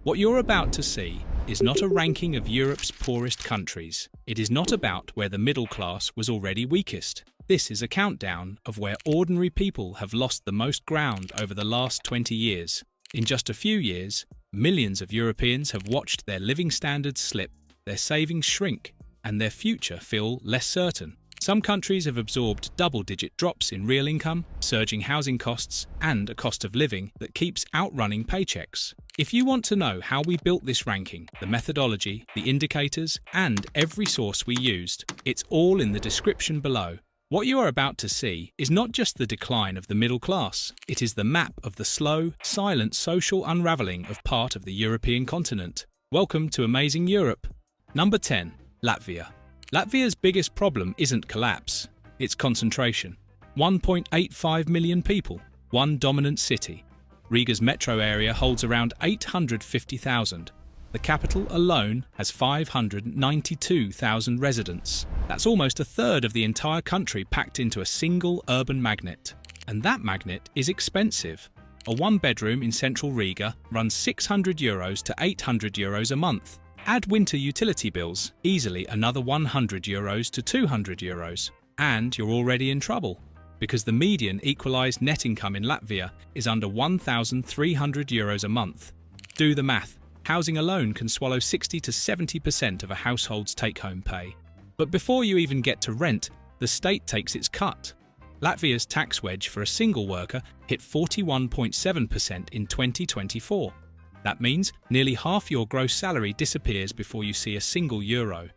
What you're about to see is not a ranking of Europe's poorest countries. It is not about where the middle class was already weakest. This is a countdown of where ordinary people have lost the most ground over the last 20 years. In just a few years, millions of Europeans have watched their living standards slip, their savings shrink, and their future feel less certain. Some countries have absorbed double-digit drops in real income, surging housing costs, and a cost of living that keeps outrunning paychecks. If you want to know how we built this ranking, the methodology, the indicators, and every source we used, it's all in the description below. What you are about to see is not just the decline of the middle class, it is the map of the slow, silent social unraveling of part of the European continent. Welcome to Amazing Europe. Number 10. Latvia. Latvia's biggest problem isn't collapse, it's concentration. 1.85 million people, one dominant city. Riga's metro area holds around 850,000. The capital alone has 592,000 residents. That's almost a third of the entire country packed into a single urban magnet. And that magnet is expensive. A one-bedroom in central Riga runs €600 to €800 a month. Add winter utility bills, easily another €100 to €200. And you're already in trouble, because the median equalised net income in Latvia is under €1,300 a month. Do the math. Housing alone can swallow 60 to 70% of a household's take-home pay. But before you even get to rent, the state takes its cut. Latvia's tax wedge for a single worker hit 41.7% in 2024. That means nearly half your gross salary disappears before you see a single euro.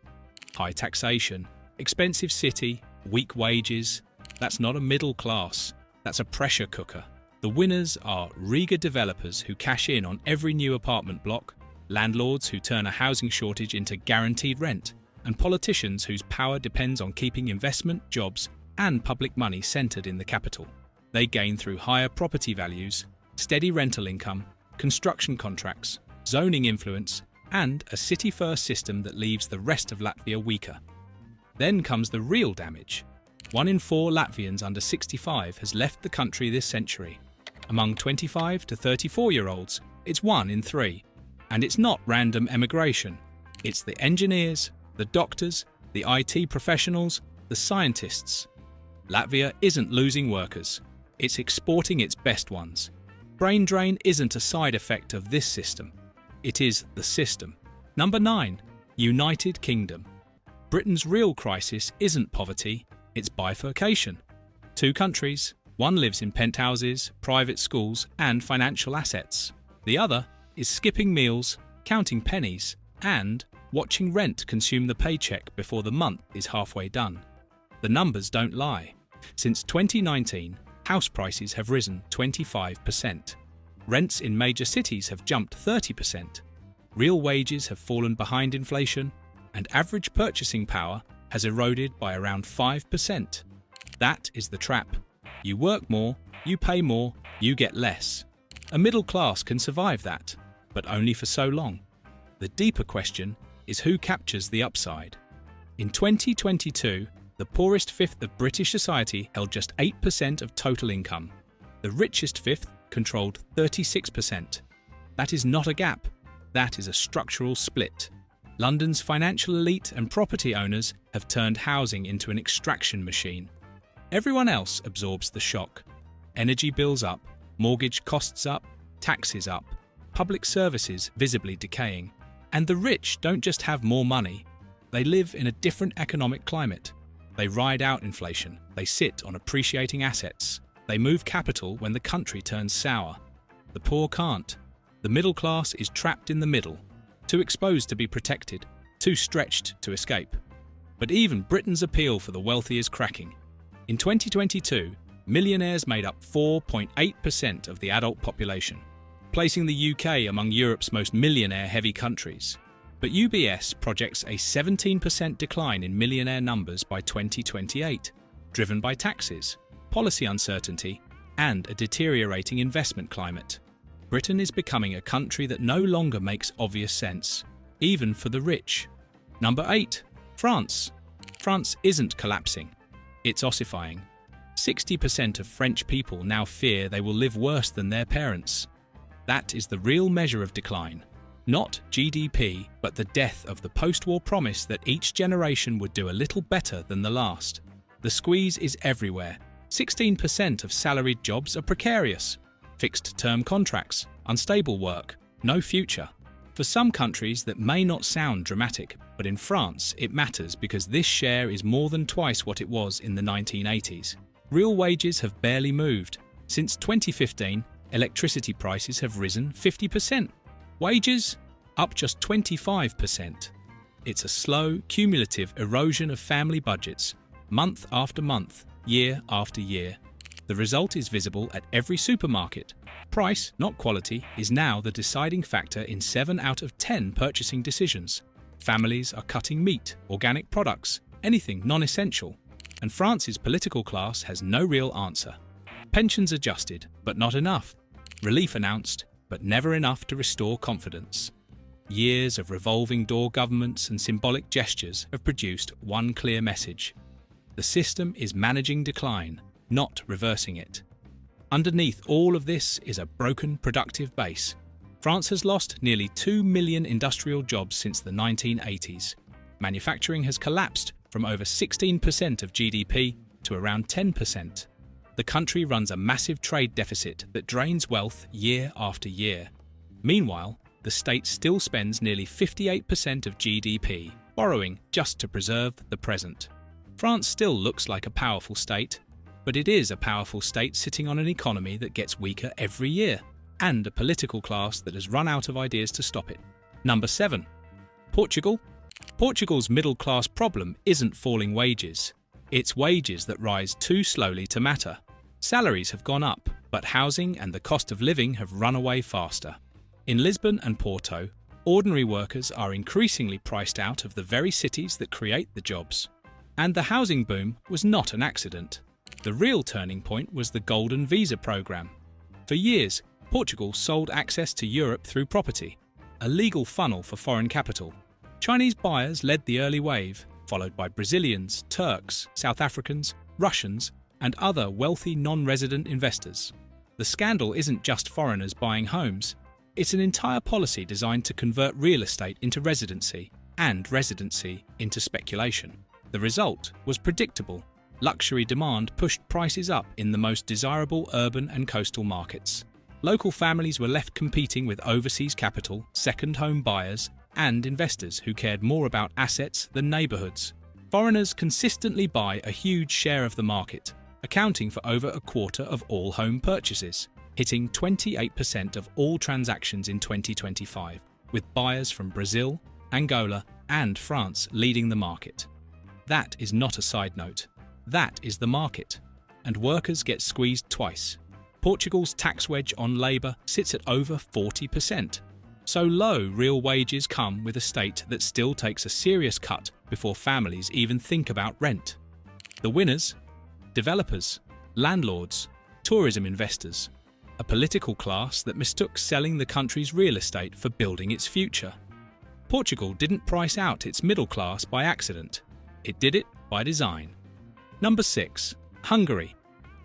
High taxation, expensive city, weak wages. That's not a middle class, that's a pressure cooker. The winners are Riga developers who cash in on every new apartment block, landlords who turn a housing shortage into guaranteed rent, and politicians whose power depends on keeping investment, jobs, and public money centred in the capital. They gain through higher property values, steady rental income, construction contracts, zoning influence, and a city-first system that leaves the rest of Latvia weaker. Then comes the real damage. 1 in 4 Latvians under 65 has left the country this century. Among 25 to 34-year-olds, it's 1 in 3. And it's not random emigration. It's the engineers, the doctors, the IT professionals, the scientists. Latvia isn't losing workers. It's exporting its best ones. Brain drain isn't a side effect of this system. It is the system. Number 9. United Kingdom. Britain's real crisis isn't poverty, it's bifurcation. 2 countries, one lives in penthouses, private schools, and financial assets. The other is skipping meals, counting pennies, and watching rent consume the paycheck before the month is halfway done. The numbers don't lie. Since 2019, house prices have risen 25%. Rents in major cities have jumped 30%. Real wages have fallen behind inflation, and average purchasing power has eroded by around 5%. That is the trap. You work more, you pay more, you get less. A middle class can survive that, but only for so long. The deeper question is who captures the upside. In 2022, the poorest fifth of British society held just 8% of total income. The richest fifth controlled 36%. That is not a gap, that is a structural split. London's financial elite and property owners have turned housing into an extraction machine. Everyone else absorbs the shock. Energy bills up, mortgage costs up, taxes up, public services visibly decaying. And the rich don't just have more money, they live in a different economic climate. They ride out inflation, they sit on appreciating assets, they move capital when the country turns sour. The poor can't. The middle class is trapped in the middle, too exposed to be protected, too stretched to escape. But even Britain's appeal for the wealthy is cracking. In 2022, millionaires made up 4.8% of the adult population, placing the UK among Europe's most millionaire-heavy countries. But UBS projects a 17% decline in millionaire numbers by 2028, driven by taxes, policy uncertainty, and a deteriorating investment climate. Britain is becoming a country that no longer makes obvious sense, even for the rich. Number 8. France. France isn't collapsing, it's ossifying. 60% of French people now fear they will live worse than their parents. That is the real measure of decline. Not GDP, but the death of the post-war promise that each generation would do a little better than the last. The squeeze is everywhere. 16% of salaried jobs are precarious. Fixed-term contracts, unstable work, no future. For some countries that may not sound dramatic, but in France it matters because this share is more than twice what it was in the 1980s. Real wages have barely moved. Since 2015, electricity prices have risen 50%. Wages? Up just 25%. It's a slow, cumulative erosion of family budgets, month after month, year after year. The result is visible at every supermarket. Price, not quality, is now the deciding factor in 7 out of 10 purchasing decisions. Families are cutting meat, organic products, anything non-essential. And France's political class has no real answer. Pensions adjusted, but not enough. Relief announced, but never enough to restore confidence. Years of revolving door governments and symbolic gestures have produced one clear message. The system is managing decline, not reversing it. Underneath all of this is a broken productive base. France has lost nearly 2 million industrial jobs since the 1980s. Manufacturing has collapsed from over 16% of GDP to around 10%. The country runs a massive trade deficit that drains wealth year after year. Meanwhile, the state still spends nearly 58% of GDP, borrowing just to preserve the present. France still looks like a powerful state, but it is a powerful state sitting on an economy that gets weaker every year, and a political class that has run out of ideas to stop it. Number 7. Portugal. Portugal's middle-class problem isn't falling wages. It's wages that rise too slowly to matter. Salaries have gone up, but housing and the cost of living have run away faster. In Lisbon and Porto, ordinary workers are increasingly priced out of the very cities that create the jobs. And the housing boom was not an accident. The real turning point was the Golden Visa program. For years, Portugal sold access to Europe through property, a legal funnel for foreign capital. Chinese buyers led the early wave, followed by Brazilians, Turks, South Africans, Russians, and other wealthy non-resident investors. The scandal isn't just foreigners buying homes. It's an entire policy designed to convert real estate into residency and residency into speculation. The result was predictable. Luxury demand pushed prices up in the most desirable urban and coastal markets. Local families were left competing with overseas capital, second home buyers, and investors who cared more about assets than neighborhoods. Foreigners consistently buy a huge share of the market, accounting for over a quarter of all home purchases, hitting 28% of all transactions in 2025, with buyers from Brazil, Angola, and France leading the market. That is not a side note. That is the market. And workers get squeezed twice. Portugal's tax wedge on labour sits at over 40%. So low real wages come with a state that still takes a serious cut before families even think about rent. The winners? Developers, landlords, tourism investors, a political class that mistook selling the country's real estate for building its future. Portugal didn't price out its middle class by accident. It did it by design. Number 6. Hungary.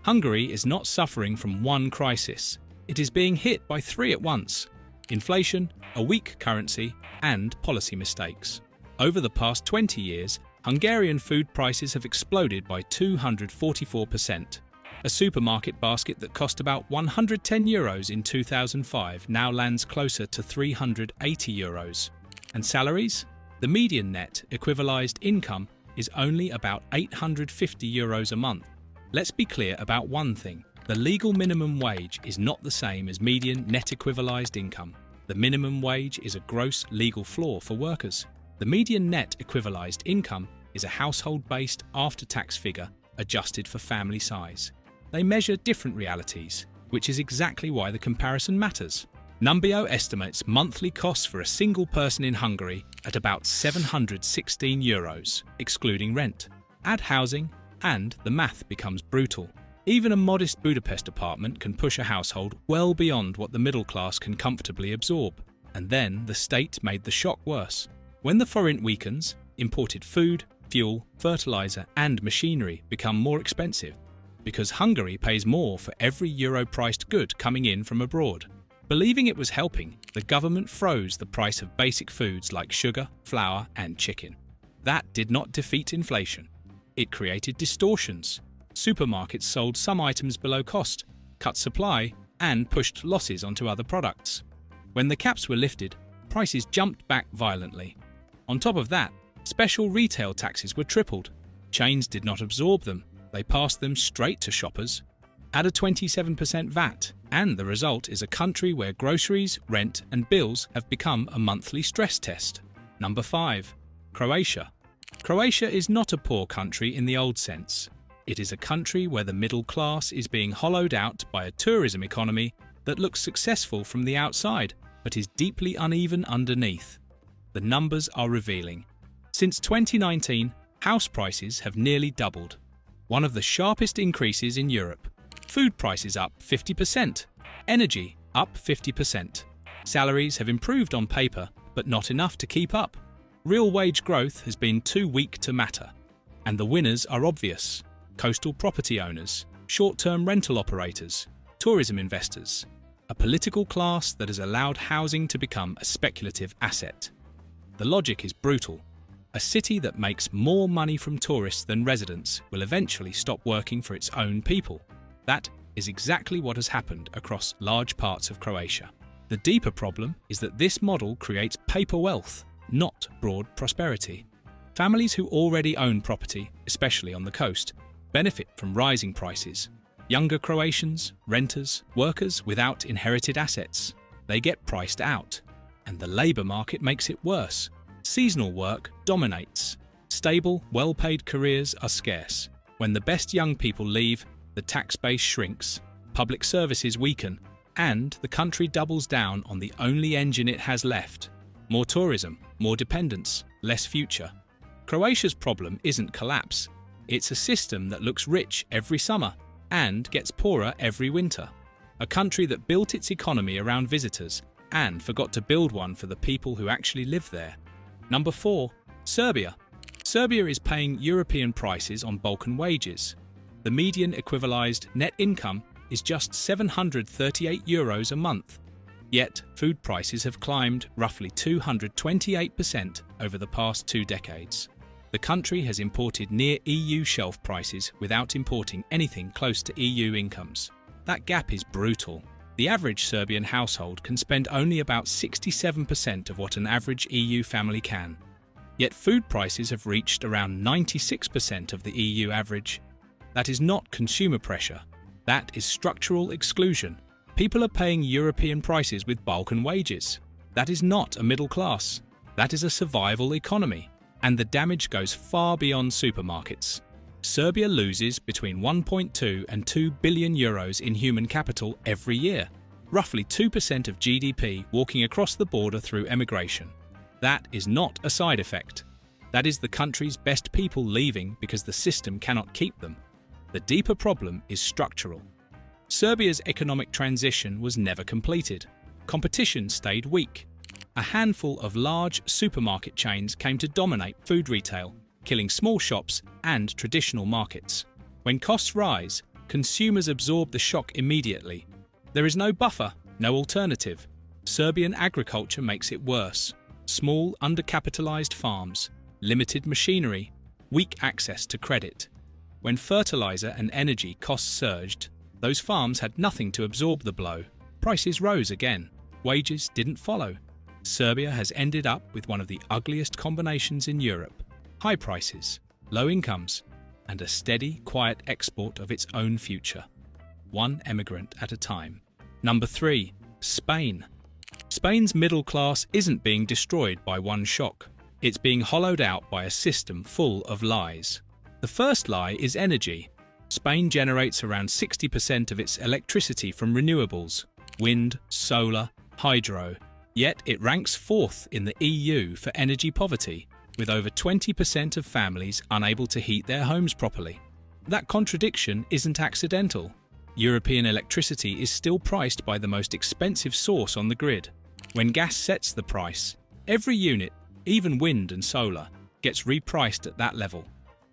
Hungary is not suffering from one crisis. It is being hit by 3 at once: inflation, a weak currency, and policy mistakes. Over the past 20 years, Hungarian food prices have exploded by 244%. A supermarket basket that cost about 110 euros in 2005 now lands closer to 380 euros. And salaries? The median net equivalized income is only about 850 euros a month. Let's be clear about one thing. The legal minimum wage is not the same as median net equivalized income. The minimum wage is a gross legal floor for workers. The median net equivalized income is a household-based after-tax figure adjusted for family size. They measure different realities, which is exactly why the comparison matters. Numbeo estimates monthly costs for a single person in Hungary at about 716 euros, excluding rent. Add housing, and the math becomes brutal. Even a modest Budapest apartment can push a household well beyond what the middle class can comfortably absorb. And then the state made the shock worse. When the forint weakens, imported food, fuel, fertilizer, and machinery become more expensive, because Hungary pays more for every euro-priced good coming in from abroad. Believing it was helping, the government froze the price of basic foods like sugar, flour, and chicken. That did not defeat inflation. It created distortions. Supermarkets sold some items below cost, cut supply, and pushed losses onto other products. When the caps were lifted, prices jumped back violently. On top of that, special retail taxes were tripled. Chains did not absorb them. They passed them straight to shoppers. Add a 27% VAT, and the result is a country where groceries, rent, and bills have become a monthly stress test. Number 5. Croatia. Croatia is not a poor country in the old sense. It is a country where the middle class is being hollowed out by a tourism economy that looks successful from the outside, but is deeply uneven underneath. The numbers are revealing. Since 2019, house prices have nearly doubled, one of the sharpest increases in Europe. Food prices up 50%, energy up 50%. Salaries have improved on paper, but not enough to keep up. Real wage growth has been too weak to matter. And the winners are obvious: coastal property owners, short-term rental operators, tourism investors, a political class that has allowed housing to become a speculative asset. The logic is brutal. A city that makes more money from tourists than residents will eventually stop working for its own people. That is exactly what has happened across large parts of Croatia. The deeper problem is that this model creates paper wealth, not broad prosperity. Families who already own property, especially on the coast, benefit from rising prices. Younger Croatians, renters, workers without inherited assets, they get priced out. And the labour market makes it worse. Seasonal work dominates. Stable, well-paid careers are scarce. When the best young people leave, the tax base shrinks, public services weaken, and the country doubles down on the only engine it has left: more tourism, more dependence, less future. Croatia's problem isn't collapse. It's a system that looks rich every summer and gets poorer every winter. A country that built its economy around visitors and forgot to build one for the people who actually live there. Number 4. Serbia. Serbia is paying European prices on Balkan wages. The median equivalized net income is just €738 a month. Yet, food prices have climbed roughly 228% over the past 2 decades. The country has imported near EU shelf prices without importing anything close to EU incomes. That gap is brutal. The average Serbian household can spend only about 67% of what an average EU family can. Yet food prices have reached around 96% of the EU average. That is not consumer pressure. That is structural exclusion. People are paying European prices with Balkan wages. That is not a middle class. That is a survival economy. And the damage goes far beyond supermarkets. Serbia loses between 1.2 and 2 billion euros in human capital every year, roughly 2% of GDP walking across the border through emigration. That is not a side effect. That is the country's best people leaving because the system cannot keep them. The deeper problem is structural. Serbia's economic transition was never completed. Competition stayed weak. A handful of large supermarket chains came to dominate food retail, killing small shops and traditional markets. When costs rise, consumers absorb the shock immediately. There is no buffer, no alternative. Serbian agriculture makes it worse. Small, undercapitalized farms, limited machinery, weak access to credit. When fertilizer and energy costs surged, those farms had nothing to absorb the blow. Prices rose again. Wages didn't follow. Serbia has ended up with one of the ugliest combinations in Europe: high prices, low incomes, and a steady, quiet export of its own future. One emigrant at a time. Number 3. Spain. Spain's middle class isn't being destroyed by one shock. It's being hollowed out by a system full of lies. The first lie is energy. Spain generates around 60% of its electricity from renewables: wind, solar, hydro. Yet it ranks 4th in the EU for energy poverty, with over 20% of families unable to heat their homes properly. That contradiction isn't accidental. European electricity is still priced by the most expensive source on the grid. When gas sets the price, every unit, even wind and solar, gets repriced at that level.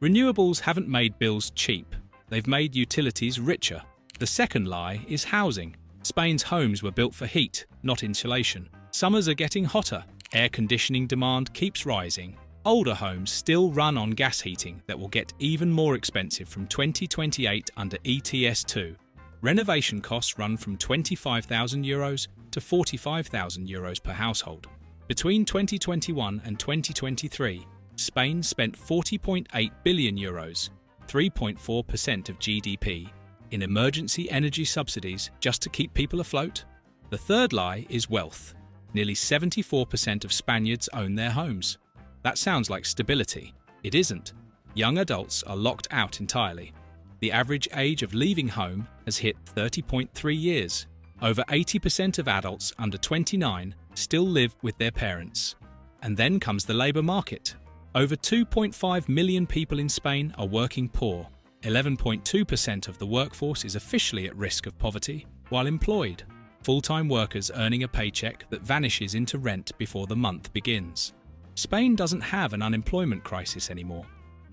Renewables haven't made bills cheap. They've made utilities richer. The second lie is housing. Spain's homes were built for heat, not insulation. Summers are getting hotter. Air conditioning demand keeps rising. Older homes still run on gas heating that will get even more expensive from 2028 under ETS2. Renovation costs run from €25,000 to €45,000 per household. Between 2021 and 2023, Spain spent €40.8 billion, 3.4% of GDP, in emergency energy subsidies just to keep people afloat. The third lie is wealth. Nearly 74% of Spaniards own their homes. That sounds like stability. It isn't. Young adults are locked out entirely. The average age of leaving home has hit 30.3 years. Over 80% of adults under 29 still live with their parents. And then comes the labour market. Over 2.5 million people in Spain are working poor. 11.2% of the workforce is officially at risk of poverty, while employed. Full-time workers earning a paycheck that vanishes into rent before the month begins. Spain doesn't have an unemployment crisis anymore.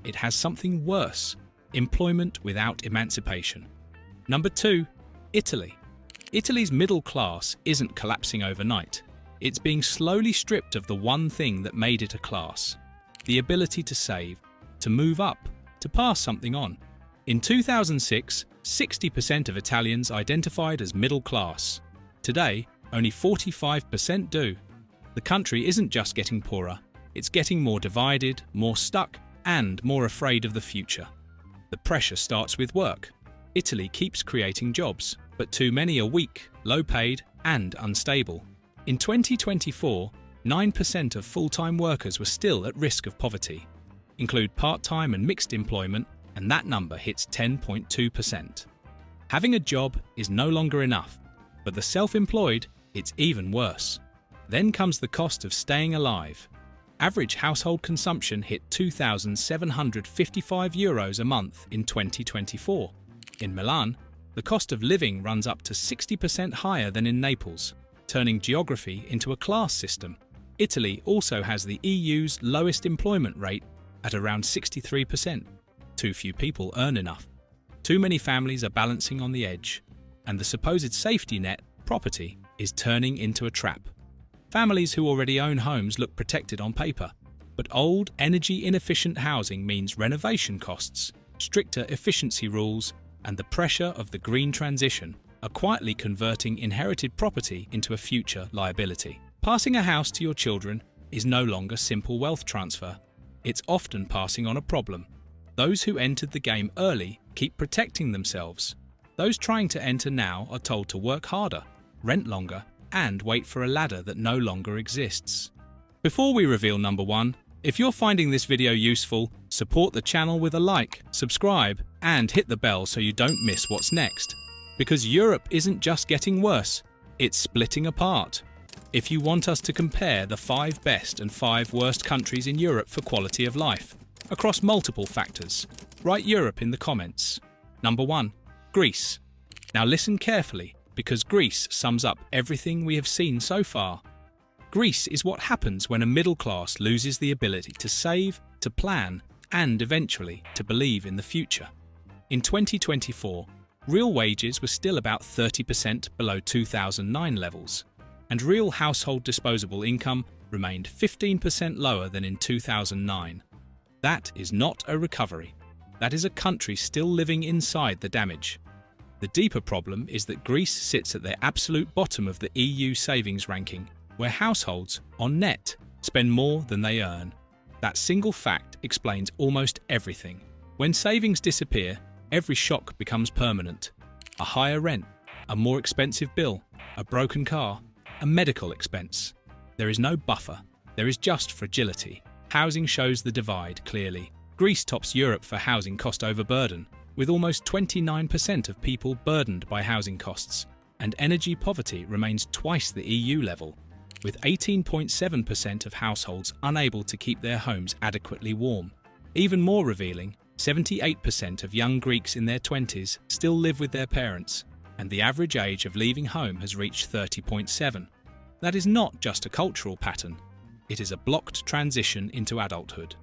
It has something worse: employment without emancipation. Number 2, Italy. Italy's middle class isn't collapsing overnight. It's being slowly stripped of the one thing that made it a class: the ability to save, to move up, to pass something on. In 2006, 60% of Italians identified as middle class. Today, only 45% do. The country isn't just getting poorer, it's getting more divided, more stuck, and more afraid of the future. The pressure starts with work. Italy keeps creating jobs, but too many are weak, low-paid, and unstable. In 2024, 9% of full-time workers were still at risk of poverty. Include part-time and mixed employment, and that number hits 10.2%. Having a job is no longer enough, but the self-employed, it's even worse. Then comes the cost of staying alive. Average household consumption hit €2,755 a month in 2024. In Milan, the cost of living runs up to 60% higher than in Naples, turning geography into a class system. Italy also has the EU's lowest employment rate at around 63%. Too few people earn enough. Too many families are balancing on the edge, and the supposed safety net, property, is turning into a trap. Families who already own homes look protected on paper, but old, energy-inefficient housing means renovation costs, stricter efficiency rules, and the pressure of the green transition are quietly converting inherited property into a future liability. Passing a house to your children is no longer simple wealth transfer. It's often passing on a problem. Those who entered the game early keep protecting themselves. Those trying to enter now are told to work harder, rent longer, and wait for a ladder that no longer exists. Before we reveal number 1, if you're finding this video useful, support the channel with a like, subscribe, and hit the bell so you don't miss what's next. Because Europe isn't just getting worse, it's splitting apart. If you want us to compare the 5 best and 5 worst countries in Europe for quality of life, across multiple factors, write Europe in the comments. Number 1, Greece. Now listen carefully, because Greece sums up everything we have seen so far. Greece is what happens when a middle class loses the ability to save, to plan, and eventually to believe in the future. In 2024, real wages were still about 30% below 2009 levels, and real household disposable income remained 15% lower than in 2009. That is not a recovery. That is a country still living inside the damage. The deeper problem is that Greece sits at the absolute bottom of the EU savings ranking, where households, on net, spend more than they earn. That single fact explains almost everything. When savings disappear, every shock becomes permanent. A higher rent, a more expensive bill, a broken car, a medical expense. There is no buffer. There is just fragility. Housing shows the divide clearly. Greece tops Europe for housing cost overburden, with almost 29% of people burdened by housing costs, and energy poverty remains twice the EU level, with 18.7% of households unable to keep their homes adequately warm. Even more revealing, 78% of young Greeks in their 20s still live with their parents, and the average age of leaving home has reached 30.7. That is not just a cultural pattern, it is a blocked transition into adulthood.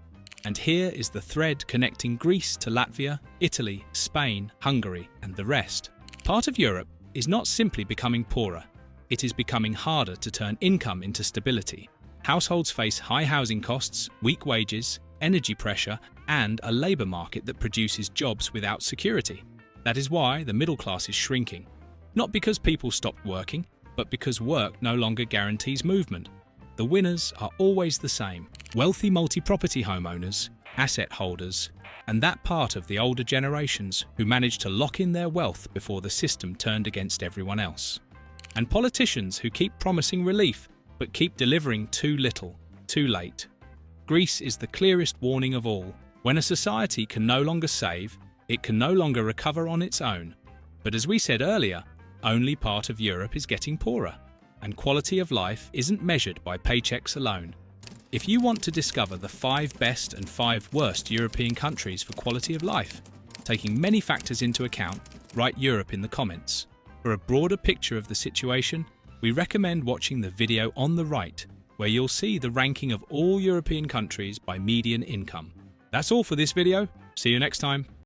And here is the thread connecting Greece to Latvia, Italy, Spain, Hungary, and the rest. Part of Europe is not simply becoming poorer, it is becoming harder to turn income into stability. Households face high housing costs, weak wages, energy pressure, and a labour market that produces jobs without security. That is why the middle class is shrinking. Not because people stopped working, but because work no longer guarantees movement. The winners are always the same: wealthy multi-property homeowners, asset holders, and that part of the older generations who managed to lock in their wealth before the system turned against everyone else. And politicians who keep promising relief, but keep delivering too little, too late. Greece is the clearest warning of all. When a society can no longer save, it can no longer recover on its own. But as we said earlier, only part of Europe is getting poorer, and quality of life isn't measured by paychecks alone. If you want to discover the 5 best and 5 worst European countries for quality of life, taking many factors into account, write Europe in the comments. For a broader picture of the situation, we recommend watching the video on the right, where you'll see the ranking of all European countries by median income. That's all for this video. See you next time.